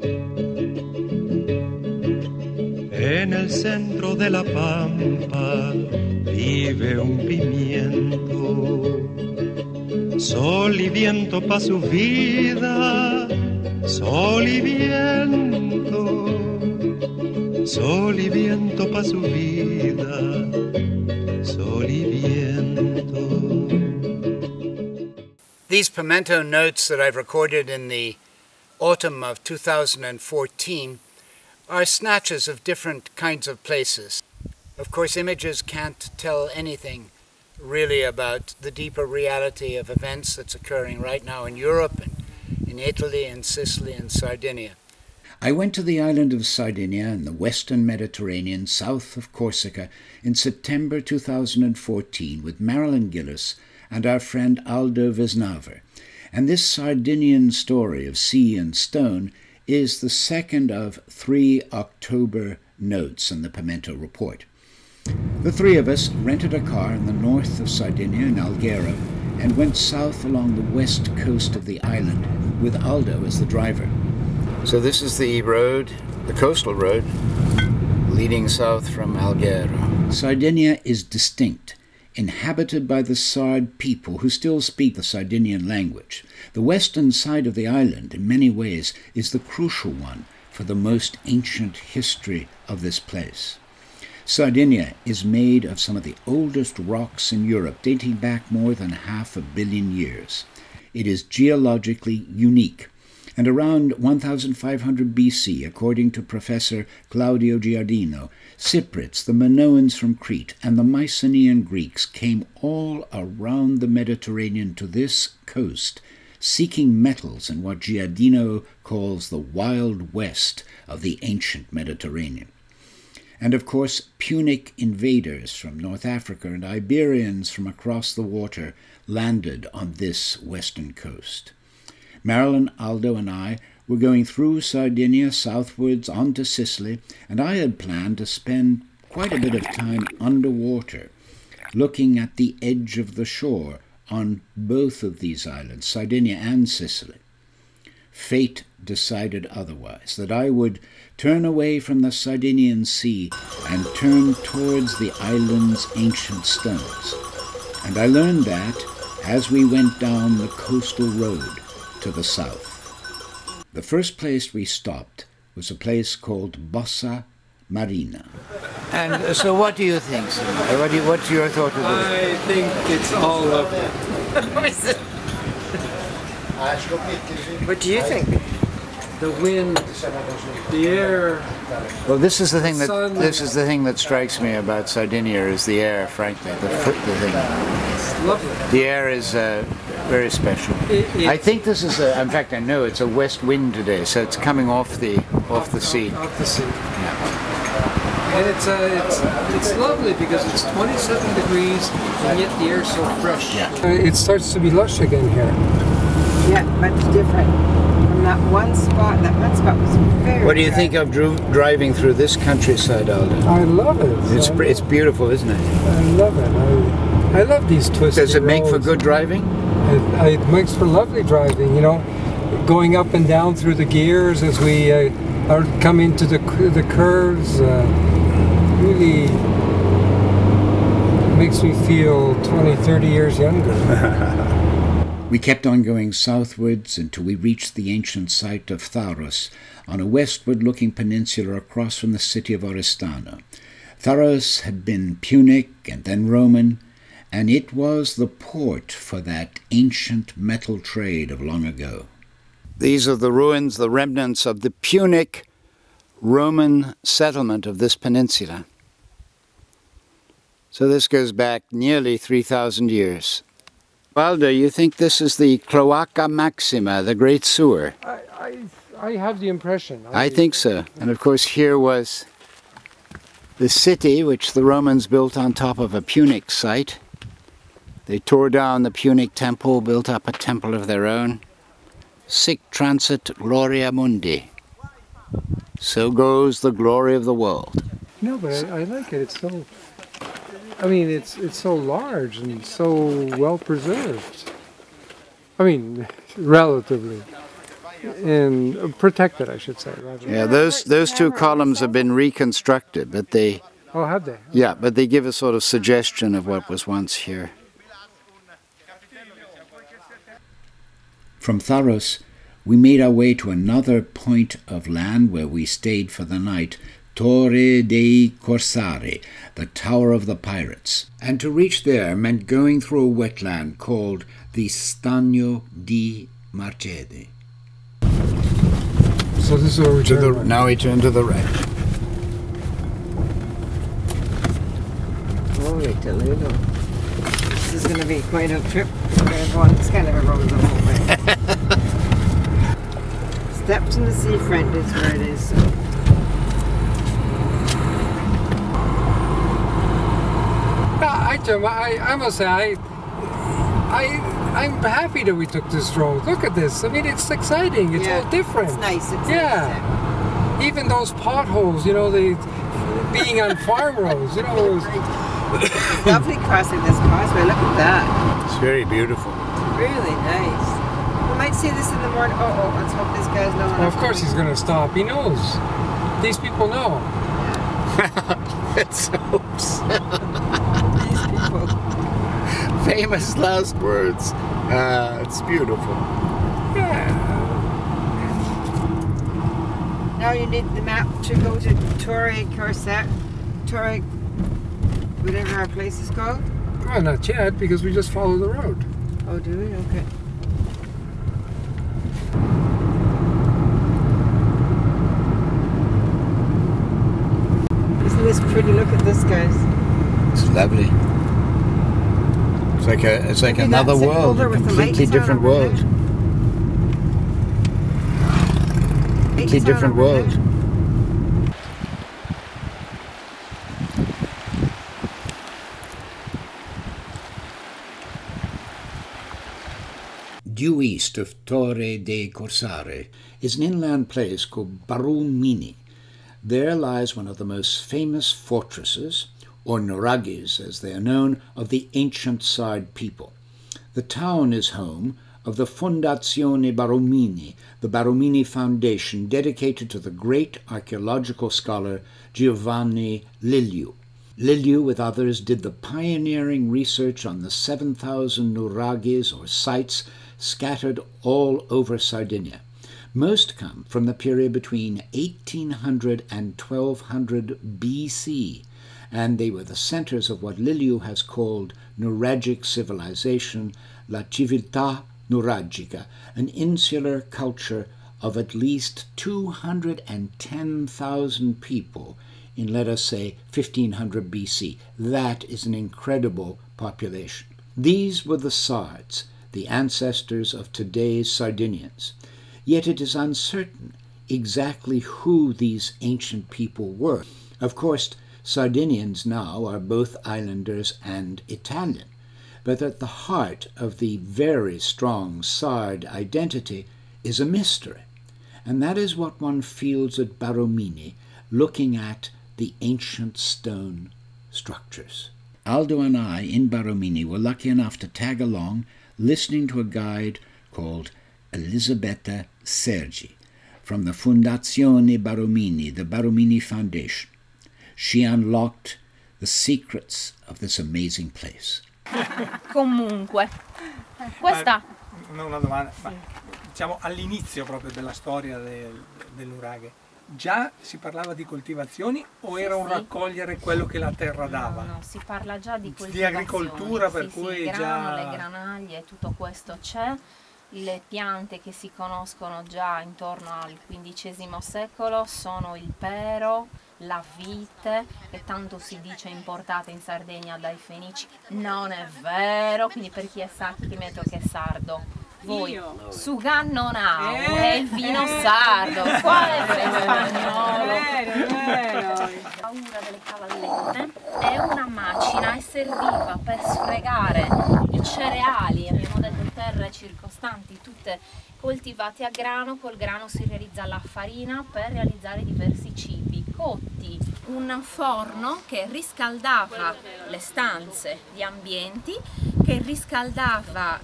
En el centro de la pampa vive un pimiento, sol y viento pa' su vida, sol y viento, sol y viento pa' su vida, sol y viento. These Pimento notes that I've recorded in the autumn of 2014 are snatches of different kinds of places. Of course, images can't tell anything really about the deeper reality of events that's occurring right now in Europe, and in Italy, and Sicily, and Sardinia. I went to the island of Sardinia in the western Mediterranean, south of Corsica, in September 2014 with Marilyn Gillis and our friend Aldo Vesnaver. And this Sardinian story of sea and stone is the second of 3 October notes in the Pimento report. The three of us rented a car in the north of Sardinia in Alghero and went south along the west coast of the island with Aldo as the driver. So this is the road, the coastal road, leading south from Alghero. Sardinia is distinct, inhabited by the Sard people who still speak the Sardinian language. The western side of the island, in many ways, is the crucial one for the most ancient history of this place. Sardinia is made of some of the oldest rocks in Europe, dating back more than 500 million years. It is geologically unique, and around 1500 BC, according to Professor Claudio Giardino, Cypriots, the Minoans from Crete, and the Mycenaean Greeks came all around the Mediterranean to this coast, seeking metals in what Giardino calls the Wild West of the ancient Mediterranean. And of course, Punic invaders from North Africa and Iberians from across the water landed on this western coast. Marilyn, Aldo, and I were going through Sardinia southwards onto Sicily, and I had planned to spend quite a bit of time underwater, looking at the edge of the shore on both of these islands, Sardinia and Sicily. Fate decided otherwise, that I would turn away from the Sardinian Sea and turn towards the island's ancient stones. And I learned that as we went down the coastal road to the south. The first place we stopped was a place called Bossa Marina. And so what do you think, Simone? What's your thought of this? I think it's all lovely. What do you think? The wind, the air. Well, this is the thing sun. that strikes me about Sardinia is the air. Frankly, the thing. It's lovely. The air is very special. I think this is in fact, I know it's a west wind today, so it's coming off the sea. Off the sea. Yeah. And it's lovely because it's 27 degrees and yet the air's so fresh. Yeah. It starts to be lush again here. Yeah, much different from that one spot. That one spot was very. What do you think of driving through this countryside, Aldo? I love it. It's beautiful, isn't it? I love it. I love these twisty Does it make for roads. good driving? It makes for lovely driving, you know, going up and down through the gears as we come into the curves. Really makes me feel 20, 30 years younger. We kept on going southwards until we reached the ancient site of Tharros, on a westward-looking peninsula across from the city of Oristano. Tharros had been Punic and then Roman, and it was the port for that ancient metal trade of long ago. These are the ruins, the remnants of the Punic Roman settlement of this peninsula. So this goes back nearly 3,000 years. Aldo, you think this is the Cloaca Maxima, the great sewer? I have the impression. I think so. And of course here was the city which the Romans built on top of a Punic site. They tore down the Punic temple, built up a temple of their own. Sic transit gloria mundi. So goes the glory of the world. No, but I like it. It's so. I mean, it's so large and so well preserved. I mean, relatively. and protected, I should say. Rather. Yeah, those two columns have been reconstructed, but they... Oh, have they? Yeah, but they give a sort of suggestion of what was once here. From Tharros, we made our way to another point of land where we stayed for the night, Torre dei Corsari, the Tower of the Pirates. And to reach there meant going through a wetland called the Stagno di Marcede. So this is where we turn. Now we turn to the right. Holy Toledo. This is going to be quite a trip. We're going to go on this kind of a road the whole way. Steps in the seafront is where it is. So. I must say, I'm happy that we took this road. Look at this. I mean, it's exciting. It's all different. It's nice. It's nice. Even those potholes, you know, being on farm roads, you know. It's lovely crossing this causeway. Look at that. It's very beautiful. Really nice. We might see this in the morning. Oh, let's hope this guy's knowing. Well, of course he's going to stop. He knows. These people know. Let's hope so. These people. Famous last words. It's beautiful. Yeah. Now you need the map to go to Torre Corset. Torre, whatever our place is called. Well, not yet, because we just follow the road. Oh, do we? Okay. Isn't this pretty? Look at this, guys. It's lovely. It's like Maybe another that's world, a over with the completely lights different on over world. there. Completely different over world. there. Due east of Torre dei Corsari is an inland place called Barumini. There lies one of the most famous fortresses, or Nuragics as they are known, of the ancient Sard people. The town is home of the Fondazione Barumini, the Barumini Foundation dedicated to the great archaeological scholar Giovanni Liliu. Liliu, with others, did the pioneering research on the 7,000 Nuragics, or sites, scattered all over Sardinia. Most come from the period between 1800 and 1200 BC, and they were the centers of what Liliu has called Nuragic civilization, La Civiltà Nuragica, an insular culture of at least 210,000 people in, let us say, 1500 BC. That is an incredible population. These were the Sards, the ancestors of today's Sardinians. Yet it is uncertain exactly who these ancient people were. Of course, Sardinians now are both islanders and Italian, but at the heart of the very strong Sard identity is a mystery, and that is what one feels at Barumini, looking at the ancient stone structures. Aldo and I in Barumini were lucky enough to tag along, listening to a guide called Elisabetta Sergi from the Fondazione Barumini, the Barumini Foundation. She unlocked the secrets of this amazing place. Comunque, questa... Una domanda, ma diciamo all'inizio proprio della storia del nuraghe, già si parlava di coltivazioni o era un raccogliere quello che la terra dava? No, si parla già di coltivazioni. Di agricoltura, per cui il grano, già... le granaglie, tutto questo c'è. Le piante che si conoscono già intorno al XV secolo sono il pero, la vite, che tanto si dice importata in Sardegna dai Fenici. Non è vero, quindi per chi è Pimento che è sardo, voi Sugan non ha, è il vino sardo, quale spagnolo? Paura delle cavallette è una macina e serviva per sfregare i cereali, abbiamo detto terre circostanti, tutte coltivate a grano, col grano si realizza la farina per realizzare diversi cibi cotti. Un forno che riscaldava le stanze, gli ambienti, che riscaldava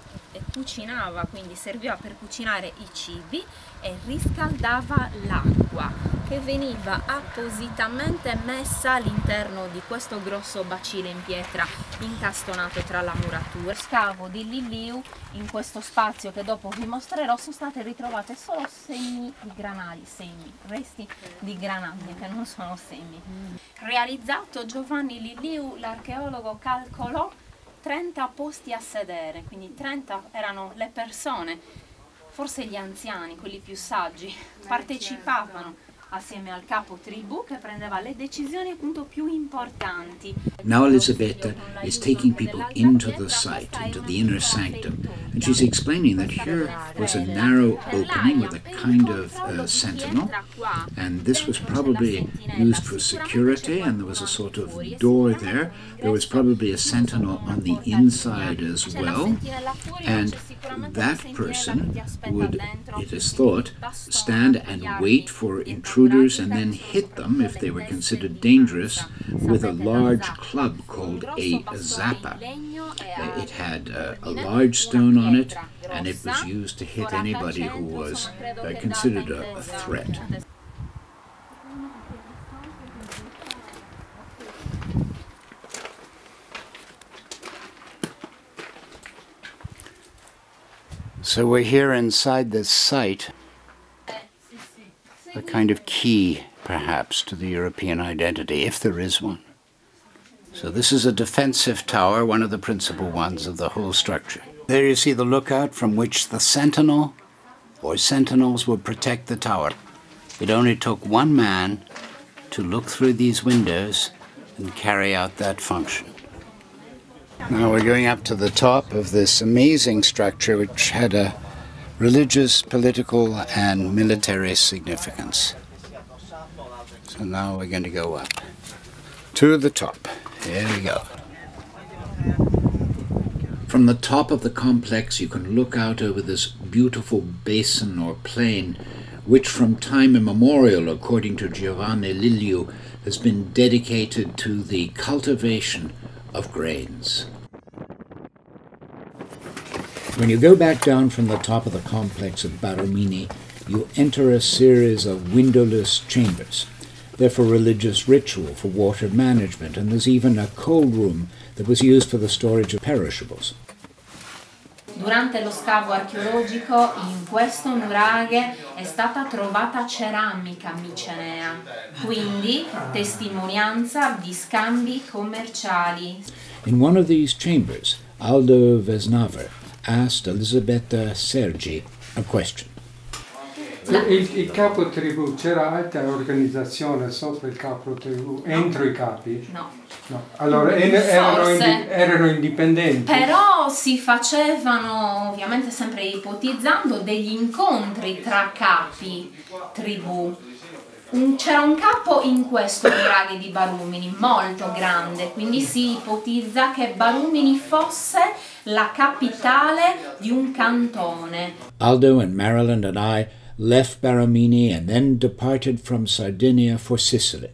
cucinava, quindi serviva per cucinare i cibi e riscaldava l'acqua che veniva appositamente messa all'interno di questo grosso bacile in pietra incastonato tra la muratura. Scavo di Liliu, in questo spazio che dopo vi mostrerò, sono state ritrovate solo segni di granagli, resti di granagli che non sono semi. Realizzato Giovanni Liliu, l'archeologo calcolò 30 posti a sedere, quindi 30 erano le persone, forse gli anziani, quelli più saggi, partecipavano assieme al capo tribù che prendeva le decisioni appunto più importanti. Now Elisabetta is taking people into the site, into the inner sanctum, and she's explaining that here was a narrow opening with a kind of sentinel, and this was probably used for security, and there was a sort of door there. There was probably a sentinel on the inside as well, and that person would, it is thought, stand and wait for intruders and then hit them if they were considered dangerous with a large club called a zappa. It had a large stone on it, and it was used to hit anybody who was considered a threat. So we're here inside this site, a kind of key, perhaps, to the European identity, if there is one. So this is a defensive tower, one of the principal ones of the whole structure. There you see the lookout from which the sentinel or sentinels would protect the tower. It only took one man to look through these windows and carry out that function. Now we're going up to the top of this amazing structure which had a religious, political, and military significance. So now we're going to go up to the top. Here we go. From the top of the complex you can look out over this beautiful basin or plain which from time immemorial, according to Giovanni Liliu, has been dedicated to the cultivation of grains. When you go back down from the top of the complex of Barumini, you enter a series of windowless chambers. They're for religious ritual, for water management, and there's even a cold room that was used for the storage of perishables. Durante lo scavo archeologico in questo nuraghe è stata trovata ceramica micenea, quindi testimonianza di scambi commerciali. In one of these chambers, Aldo Vesnaver asked Elisabetta Sergi a question. Il capo tribù, c'era altra organizzazione sopra il capo tribù, entro i capi? No. No. Allora erano indipendenti. Però si facevano, ovviamente sempre ipotizzando, degli incontri tra capi tribù. C'era un capo in questo nuraghe di Barumini, molto grande, quindi si ipotizza che Barumini fosse la capitale di un cantone. Aldo and Maryland and I left Barumini and then departed from Sardinia for Sicily.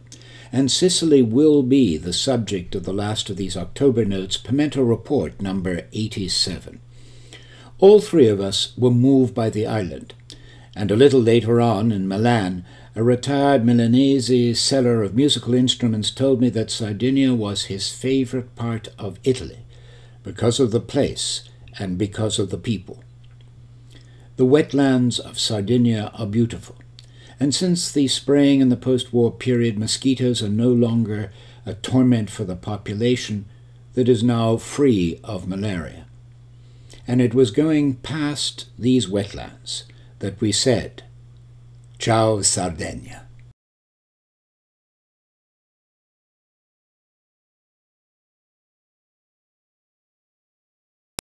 And Sicily will be the subject of the last of these October notes, Pimento Report number 87. All three of us were moved by the island, and a little later on in Milan, a retired Milanese seller of musical instruments told me that Sardinia was his favorite part of Italy, because of the place and because of the people. The wetlands of Sardinia are beautiful, and since the spraying in the post-war period, mosquitoes are no longer a torment for the population that is now free of malaria. And it was going past these wetlands that we said, Ciao Sardinia.